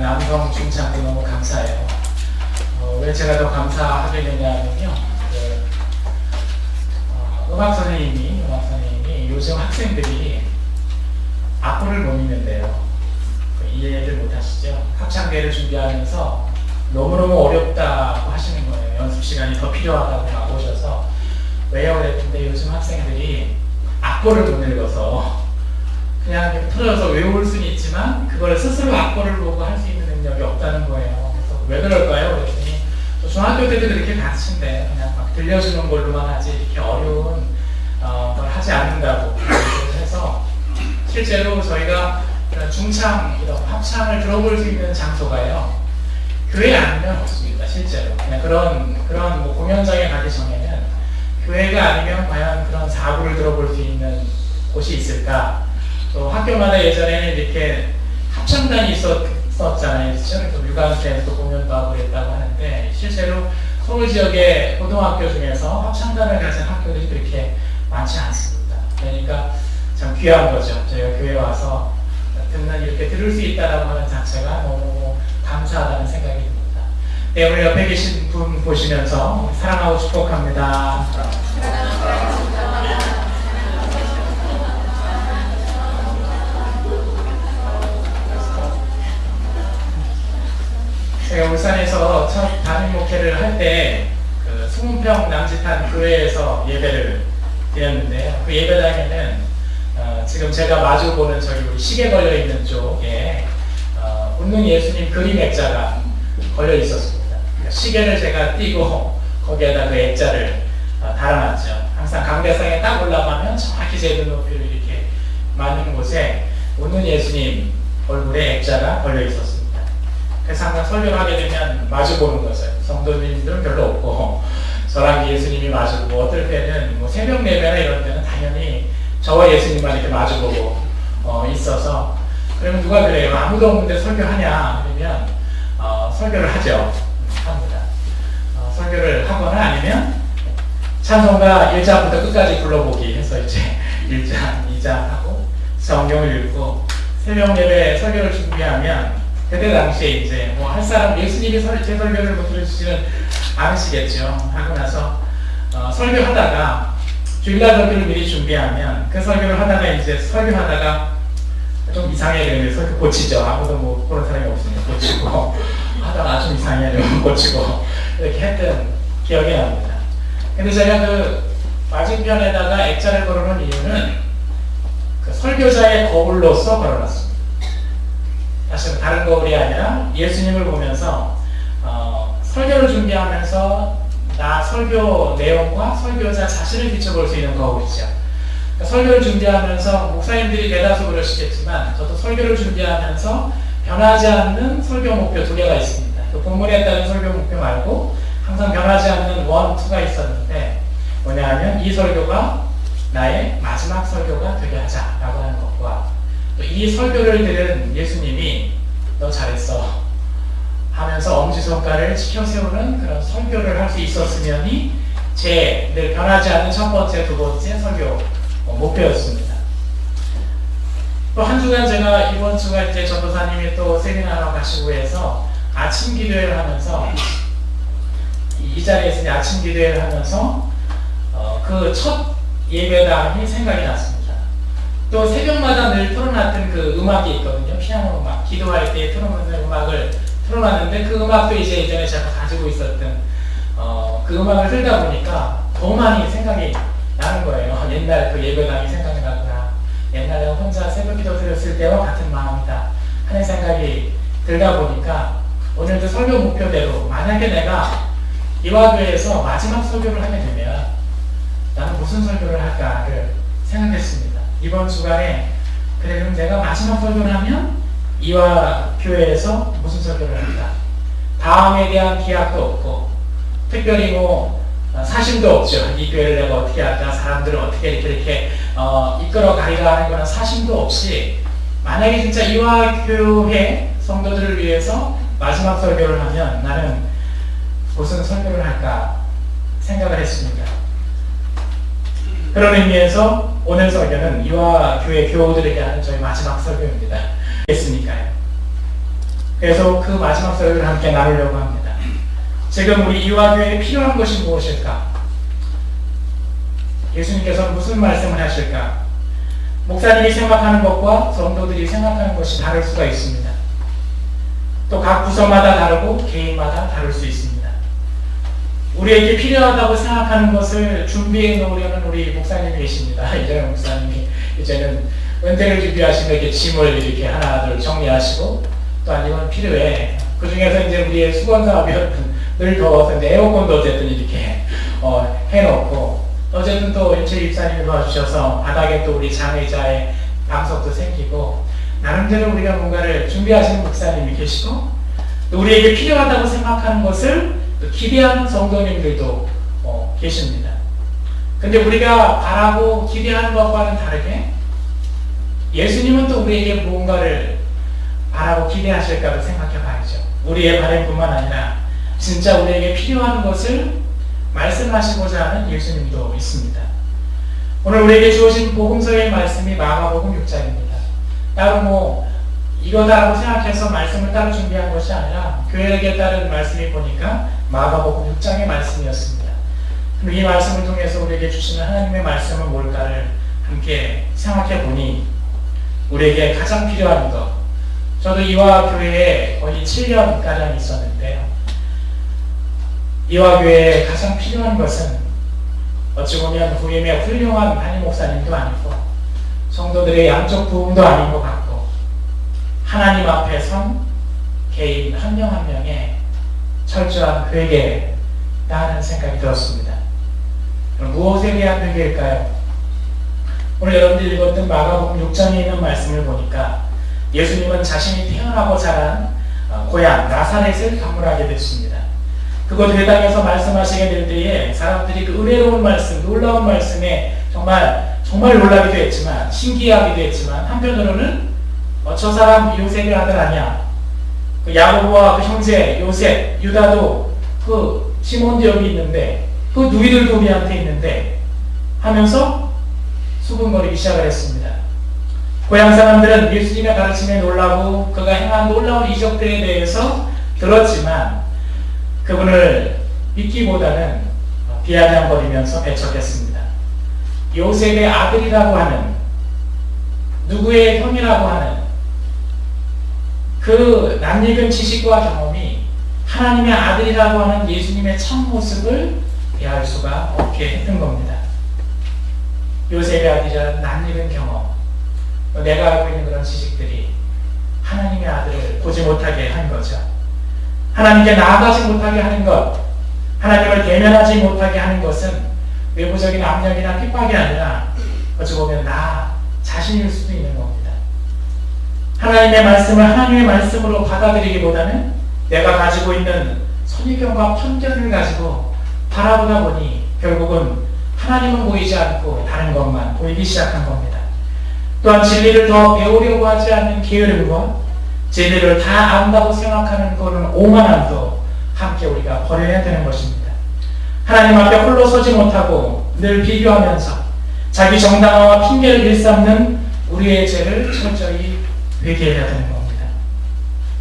남성 중창도 너무 감사해요. 왜 제가 더 감사하게 되냐면요. 음악 선생님이 요즘 학생들이 악보를 못 읽는데요. 이해를 못 하시죠? 합창대회를 준비하면서 너무너무 어렵다고 하시는 거예요. 연습 시간이 더 필요하다고 막 오셔서 왜요? 그랬는데 요즘 학생들이 악보를 못 읽어서 그냥 틀어서 외울 수는 있지만 그걸 스스로 악보를 보고 할 수 있는 능력이 없다는 거예요. 그래서 왜 그럴까요? 그랬더니 중학교 때도 그렇게 가르친데 그냥 막 들려주는 걸로만 하지 이렇게 어려운 걸 하지 않는다고 해서 실제로 저희가 이런 중창, 이런 합창을 들어볼 수 있는 장소가요 교회 아니면 없습니다. 실제로 그냥 그런 뭐 공연장에 가기 전에는 교회가 아니면 과연 그런 사부를 들어볼 수 있는 곳이 있을까? 또 학교마다 예전에는 이렇게 합창단이 있었잖아요. 그래서 유관수에서 공연도 하고 그랬다고 하는데 실제로 서울 지역의 고등학교 중에서 합창단을 가진 학교들이 그렇게 많지 않습니다. 그러니까 참 귀한 거죠. 저희가 교회 와서 듣는 이렇게 들을 수 있다라고 하는 자체가 너무 감사하다는 생각이 듭니다. 네, 오늘 옆에 계신 분 보시면서 사랑하고 축복합니다. 제가 울산에서 첫 담임 목회를 할 때 그 20평 남짓한 교회에서 예배를 드렸는데요. 그 예배당에는 지금 제가 마주 보는 저기 우리 시계 걸려 있는 쪽에 웃는 예수님 그림 액자가 걸려 있었습니다. 시계를 제가 띄고 거기에다 그 액자를 달아놨죠. 항상 강대상에 딱 올라가면 정확히 제 눈높이를 이렇게 맞는 곳에 웃는 예수님 얼굴에 액자가 걸려 있었습니다. 그래서 항상 설교를 하게 되면 마주 보는 거죠. 성도님들은 별로 없고 저랑 예수님이 마주보고 어떨 때는 뭐 새벽 예배나 이런 때는 당연히 저와 예수님만 이렇게 마주보고 있어서 그러면 누가 그래요? 아무도 없는데 설교하냐? 그러면 설교를 하죠. 합니다. 설교를 하거나 아니면 찬송가 1장부터 끝까지 불러보기 해서 이제 1장, 2장 하고 성경을 읽고 새벽 예배 설교를 준비하면 그때 당시에 이제 뭐 할 사람 예수님이 제 설교를 못 들으시지는 않으시겠죠. 하고 나서 설교하다가 주일날 설교를 미리 준비하면 그 설교를 하다가 이제 설교하다가 좀 이상해 그러면 설교 고치죠. 아무도 뭐 그런 사람이 없으니까 고치고 하다가 좀 이상해 그러면 고치고 이렇게 했던 기억이 납니다. 근데 제가 그 맞은편에다가 액자를 걸어놓은 이유는 그 설교자의 거울로서 걸어놨습니다. 사실 다른 거울이 아니라 예수님을 보면서 설교를 준비하면서 나 설교 내용과 설교자 자신을 비춰볼 수 있는 거울이죠. 그러니까 설교를 준비하면서 목사님들이 대다수 그러시겠지만 저도 설교를 준비하면서 변하지 않는 설교 목표 2개가 있습니다. 그 본문에 따른 설교 목표 말고 항상 변하지 않는 1, 2가 있었는데 뭐냐 하면 이 설교가 나의 마지막 설교가 되게 하자라고 하는 것과 또 이 설교를 들은 예수님이 너 잘했어 하면서 엄지손가락을 치켜 세우는 그런 설교를 할 수 있었으면이 제 늘 변하지 않는 첫 번째, 두 번째 설교 목표였습니다. 또 한 주간 제가 이번 주가 이제 전도사님이 또 세미나로 가시고 해서 아침 기도회를 하면서 이 자리에 있으니 아침 기도회를 하면서 그 첫 예배당이 생각이 났습니다. 또 새벽마다 늘 틀어놨던 그 음악이 있거든요. 피아노 음악. 기도할 때 틀어놓는 음악을 틀어놨는데 그 음악도 이제 예전에 제가 가지고 있었던 그 음악을 틀다 보니까 더 많이 생각이 나는 거예요. 옛날 그 예배당이 생각이 나구나. 옛날에 혼자 새벽 기도 드렸을 때와 같은 마음이다 하는 생각이 들다 보니까 오늘도 설교 목표대로 만약에 내가 이화교회에서 마지막 설교를 하게 되면 나는 무슨 설교를 할까를 생각했습니다. 이번 주간에 그래 그럼 내가 마지막 설교를 하면 이화교회에서 무슨 설교를 할까? 다음에 대한 기약도 없고 특별히 뭐 사심도 없죠. 이 교회를 내가 어떻게 할까? 사람들을 어떻게 이렇게 이끌어 가리라 하는 거는 사심도 없이 만약에 진짜 이화교회 성도들을 위해서 마지막 설교를 하면 나는 무슨 설교를 할까 생각을 했습니다. 그런 의미에서 오늘 설교는 이화교회 교우들에게 하는 저희 마지막 설교입니다. 됐습니까요? 그래서 그 마지막 설교를 함께 나누려고 합니다. 지금 우리 이화교회에 필요한 것이 무엇일까? 예수님께서는 무슨 말씀을 하실까? 목사님이 생각하는 것과 성도들이 생각하는 것이 다를 수가 있습니다. 또 각 부서마다 다르고 개인마다 다를 수 있습니다. 우리에게 필요하다고 생각하는 것을 준비해 놓으려는 우리 목사님이 계십니다. 이재명 목사님이 이제는 은퇴를 준비하시면 이렇게 짐을 이렇게 하나둘 정리하시고 또 아니면 필요해. 그 중에서 이제 우리의 수건사업이었던 늘 더워서 이제 에어컨도 어쨌든 이렇게 해놓고 어쨌든 또 윤채 입사님이 도와주셔서 바닥에 또 우리 장의자의 방석도 생기고 나름대로 우리가 뭔가를 준비하시는 목사님이 계시고 또 우리에게 필요하다고 생각하는 것을 또 기대하는 성도님들도 계십니다. 근데 우리가 바라고 기대하는 것과는 다르게 예수님은 또 우리에게 무언가를 바라고 기대하실까도 생각해 봐야죠. 우리의 바램뿐만 아니라 진짜 우리에게 필요한 것을 말씀하시고자 하는 예수님도 있습니다. 오늘 우리에게 주어진 복음서의 말씀이 마가복음 6장입니다. 따로 이거다라고 생각해서 말씀을 따로 준비한 것이 아니라 교회에게 따른 말씀이 보니까 마가복음 6장의 말씀이었습니다. 그럼 이 말씀을 통해서 우리에게 주시는 하나님의 말씀은 뭘까를 함께 생각해 보니 우리에게 가장 필요한 것, 저도 이화교회에 거의 7년가량 있었는데요. 이화교회에 가장 필요한 것은 어찌 보면 후임의 훌륭한 담임 목사님도 아니고 성도들의 양적 부흥도 아닌 것 같고 하나님 앞에 선 개인 한 명 한 명의 철저한 회개라는 생각이 들었습니다. 그럼 무엇에 대한 회개일까요? 오늘 여러분들이 읽었던 마가복음 6장에 있는 말씀을 보니까 예수님은 자신이 태어나고 자란 고향 나사렛을 방문하게 됐습니다. 그곳 회당에서 말씀하시게 될 때에 사람들이 그 은혜로운 말씀, 놀라운 말씀에 정말 놀라기도 했지만 신기하기도 했지만 한편으로는 저 사람 요셉의 아들 아니야? 그 야고보와 그 형제 요셉, 유다도 그 시몬도 여기 있는데 그 누이들도 우리한테 있는데 하면서 수군거리기 시작을 했습니다. 고향 사람들은 예수님의 가르침에 놀라고 그가 행한 놀라운 이적들에 대해서 들었지만 그분을 믿기보다는 비아냥거리면서 배척했습니다. 요셉의 아들이라고 하는 누구의 형이라고 하는 그 낯익은 지식과 경험이 하나님의 아들이라고 하는 예수님의 참모습을 대할 수가 없게 했던 겁니다. 요셉의 아들이라는 낯익은 경험, 내가 알고 있는 그런 지식들이 하나님의 아들을 보지 못하게 한 거죠. 하나님께 나아가지 못하게 하는 것, 하나님을 대면하지 못하게 하는 것은 외부적인 압력이나 핍박이 아니라 어찌 보면 나 자신일 수도 있는 겁니다. 하나님의 말씀을 하나님의 말씀으로 받아들이기보다는 내가 가지고 있는 선입견과 편견을 가지고 바라보다 보니 결국은 하나님은 보이지 않고 다른 것만 보이기 시작한 겁니다. 또한 진리를 더 배우려고 하지 않는 게으름과 진리를 다 안다고 생각하는 그런 오만함도 함께 우리가 버려야 되는 것입니다. 하나님 앞에 홀로 서지 못하고 늘 비교하면서 자기 정당화와 핑계를 일삼는 우리의 죄를 철저히 회개해야 되는 겁니다.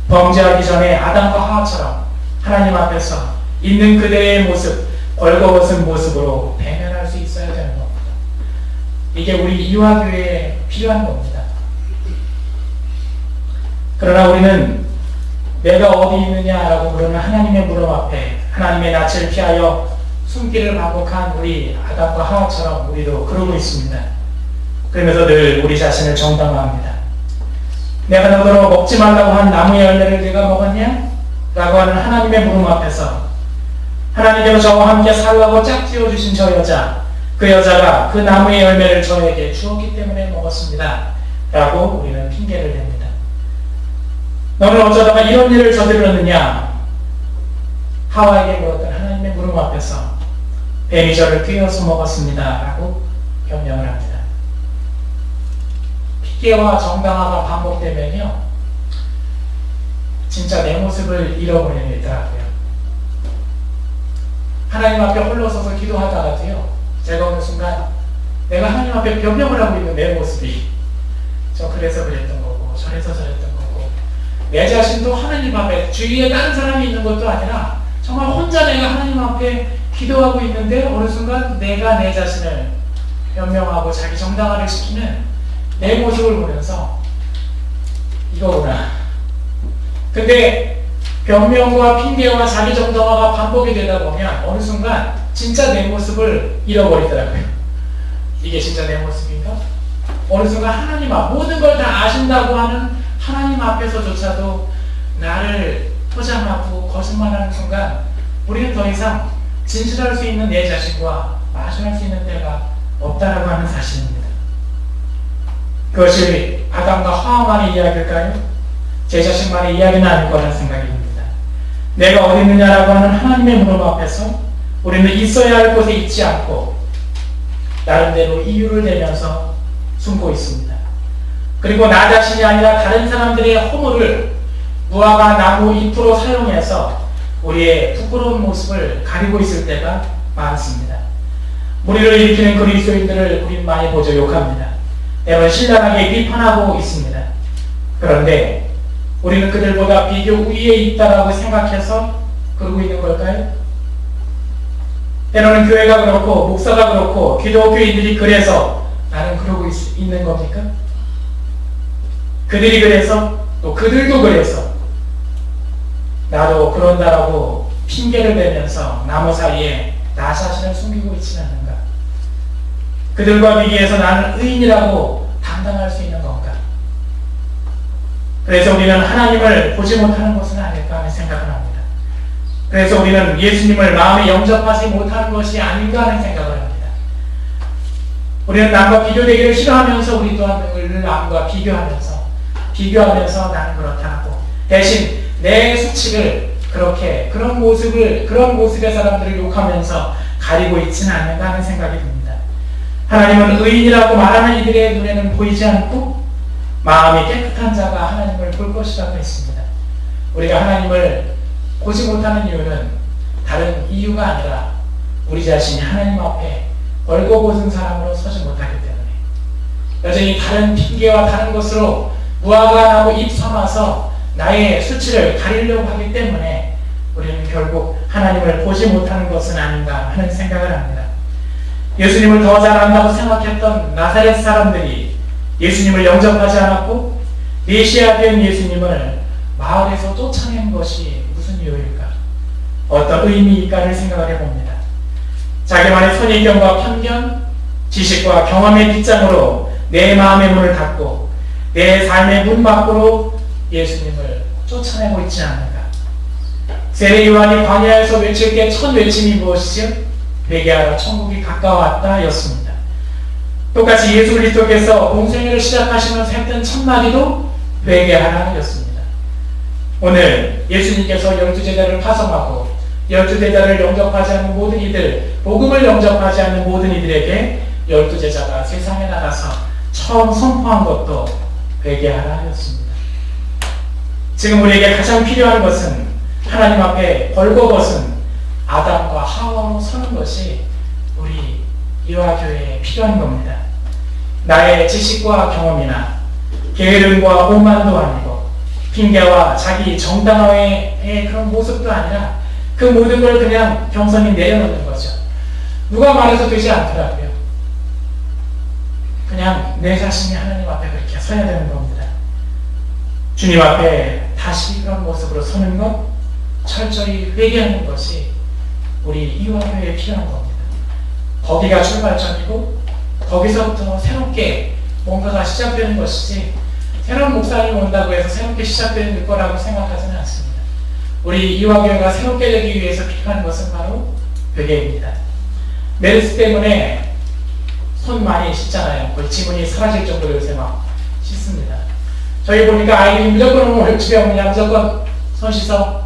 범죄하기 전에 아담과 하와처럼 하나님 앞에서 있는 그대의 모습, 벌거벗은 모습으로 대면할 수 있어야 되는 겁니다. 이게 우리 이화교회에 필요한 겁니다. 그러나 우리는 내가 어디 있느냐라고 물으는 하나님의 물음 앞에 하나님의 낯을 피하여 숨기를 반복한 우리 아담과 하와처럼 우리도 그러고 있습니다. 그러면서 늘 우리 자신을 정당화합니다. 내가 너더러 먹지 말라고 한 나무의 열매를 네가 먹었냐? 라고 하는 하나님의 물음 앞에서 하나님께서 저와 함께 살라고 짝지어 주신 저 여자, 그 여자가 그 나무의 열매를 저에게 주었기 때문에 먹었습니다. 라고 우리는 핑계를 댑니다. 너는 어쩌다가 이런 일을 저질렀느냐? 하와에게 물었던 하나님의 물음 앞에서 뱀이 저를 꿰어서 먹었습니다. 라고 변명을 합니다. 핑계와 정당화가 반복되면요, 진짜 내 모습을 잃어버리더라고요. 하나님 앞에 홀로 서서 기도하다가도요, 제가 어느 순간 내가 하나님 앞에 변명을 하고 있는 내 모습이 저 그래서 그랬던 거고 저래서 저랬던 거고 내 자신도 하나님 앞에 주위에 다른 사람이 있는 것도 아니라 정말 혼자 내가 하나님 앞에 기도하고 있는데 어느 순간 내가 내 자신을 변명하고 자기 정당화를 시키는 내 모습을 보면서 이거구나. 근데 변명과 핑계와 자기 정당화가 반복이 되다 보면 어느 순간 진짜 내 모습을 잃어버리더라고요. 이게 진짜 내 모습인가? 어느 순간 하나님 앞, 모든 걸 다 아신다고 하는 하나님 앞에서조차도 나를 포장하고 거짓말하는 순간 우리는 더 이상 진실할 수 있는 내 자신과 마주할 수 있는 때가 없다라고 하는 사실입니다. 그것이 아담과 하와만의 이야기일까요? 제 자신만의 이야기는 아닐 거라는 생각이 듭니다. 내가 어디 있느냐라고 하는 하나님의 물음 앞에서 우리는 있어야 할 곳에 있지 않고 나름대로 이유를 대면서 숨고 있습니다. 그리고 나 자신이 아니라 다른 사람들의 허물을 무화과 나무 잎으로 사용해서 우리의 부끄러운 모습을 가리고 있을 때가 많습니다. 무리를 일으키는 그리스도인들을 우리는 많이 보죠. 욕합니다. 때로는 신랄하게 비판하고 있습니다. 그런데 우리는 그들보다 비교 위에 있다라고 생각해서 그러고 있는 걸까요? 때로는 교회가 그렇고 목사가 그렇고 기독교인들이 그래서 나는 그러고 있는 겁니까? 그들이 그래서 또 그들도 그래서 나도 그런다라고 핑계를 대면서 나무 사이에 나 자신을 숨기고 있지는 않는가? 그들과 비교해서 나는 의인이라고 담당할 수 있는 건가? 그래서 우리는 하나님을 보지 못하는 것은 아닐까 하는 생각을 합니다. 그래서 우리는 예수님을 마음에 영접하지 못하는 것이 아닌가 하는 생각을 합니다. 우리는 남과 비교되기를 싫어하면서 우리 또한 늘 남과 비교하면서 나는 그렇다고 대신 내 수치를 그렇게 그런 모습의 사람들을 욕하면서 가리고 있지는 않는가 하는 생각이 듭니다. 하나님은 의인이라고 말하는 이들의 눈에는 보이지 않고 마음이 깨끗한 자가 하나님을 볼 것이라고 했습니다. 우리가 하나님을 보지 못하는 이유는 다른 이유가 아니라 우리 자신이 하나님 앞에 벌거벗은 사람으로 서지 못하기 때문에 여전히 다른 핑계와 다른 것으로 무화과 나무 잎 삼아서 나의 수치를 가리려고 하기 때문에 우리는 결국 하나님을 보지 못하는 것은 아닌가 하는 생각을 합니다. 예수님을 더 잘안다고 생각했던 나사렛 사람들이 예수님을 영접하지 않았고 메시아 된 예수님을 마을에서 쫓아낸 것이 무슨 이유일까? 어떤 의미일까를 생각을 해봅니다. 자기만의 선입견과 편견, 지식과 경험의 빗장으로 내 마음의 문을 닫고 내 삶의 문 밖으로 예수님을 쫓아내고 있지 않는가? 세례 요한이 광야에서 외칠 때 첫 외침이 무엇이죠? 회개하라 천국이 가까웠다 였습니다. 똑같이 예수 그리스도께서 공생애를 시작하시면서 했던 첫 마디도 회개하라 였습니다. 오늘 예수님께서 12제자를 파송하고 12제자를 영접하지 않는 모든 이들, 복음을 영접하지 않는 모든 이들에게 12제자가 세상에 나가서 처음 선포한 것도 회개하라 였습니다. 지금 우리에게 가장 필요한 것은 하나님 앞에 벌거벗은 아담과 하와로 서는 것이 우리 이화교회에 필요한 겁니다. 나의 지식과 경험이나 게으름과 오만도 아니고 핑계와 자기 정당화의 그런 모습도 아니라 그 모든 걸 그냥 겸손히 내려놓는 거죠. 누가 말해서 되지 않더라고요. 그냥 내 자신이 하나님 앞에 그렇게 서야 되는 겁니다. 주님 앞에 다시 그런 모습으로 서는 것, 철저히 회개하는 것이 우리 이화교회에 필요한 겁니다. 거기가 출발점이고 거기서부터 새롭게 뭔가가 시작되는 것이지 새로운 목사님이 온다고 해서 새롭게 시작되는 거라고 생각하지는 않습니다. 우리 이화교회가 새롭게 되기 위해서 필요한 것은 바로 회개입니다. 메르스 때문에 손 많이 씻잖아요. 거의 지문이 사라질 정도로 요새 막 씻습니다. 저희 보니까 아이들이 무조건 집에 오면 무조건 손 씻어.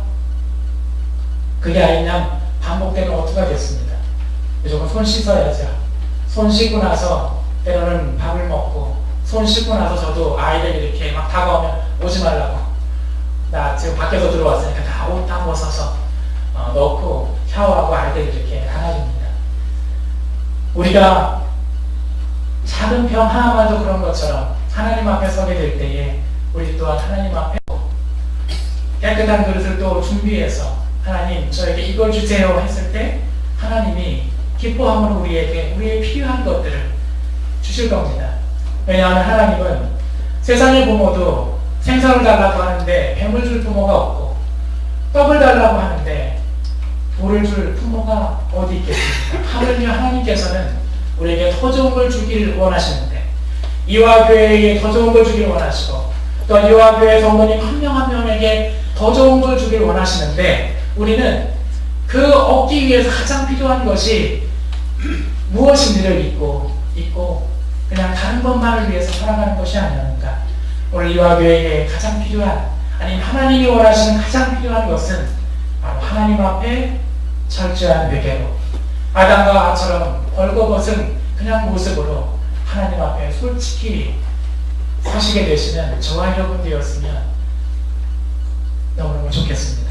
그게 아니냐 반복되면 어떻게 하겠습니다. 무조건 손 씻어야죠. 손 씻고 나서 때로는 밥을 먹고 손 씻고 나서 저도 아이들이 이렇게 막 다가오면 오지 말라고 나 지금 밖에서 들어왔으니까 다 옷 다 벗어서 넣고 샤워하고 아이들이 이렇게 안아줍니다. 우리가 작은 병 하나만도 그런 것처럼 하나님 앞에 서게 될 때에 우리 또한 하나님 앞에 깨끗한 그릇을 또 준비해서 하나님 저에게 이걸 주세요 했을 때 하나님이 기뻐함으로 우리에게 우리의 필요한 것들을 주실 겁니다. 왜냐하면 하나님은 세상의 부모도 생선을 달라고 하는데 뱀을 줄 부모가 없고 떡을 달라고 하는데 돌을 줄 부모가 어디 있겠습니까? 하물며 하나님께서는 우리에게 더 좋은 걸 주기를 원하시는데 이와 교회에 더 좋은 걸 주기를 원하시고 또 이와 교회 성도님 한 명 한 명에게 더 좋은 걸 주기를 원하시는데 우리는 그 얻기 위해서 가장 필요한 것이 무엇인지를 잊고 그냥 다른 것만을 위해서 살아가는 것이 아니었는가. 오늘 이와 교회에 가장 필요한 아니면 하나님이 원하시는 가장 필요한 것은 바로 하나님 앞에 철저한 회개로 아담과 하와처럼 벌거벗은 그냥 모습으로 하나님 앞에 솔직히 서시게 되시는 저와 여러분 되었으면 너무너무 좋겠습니다.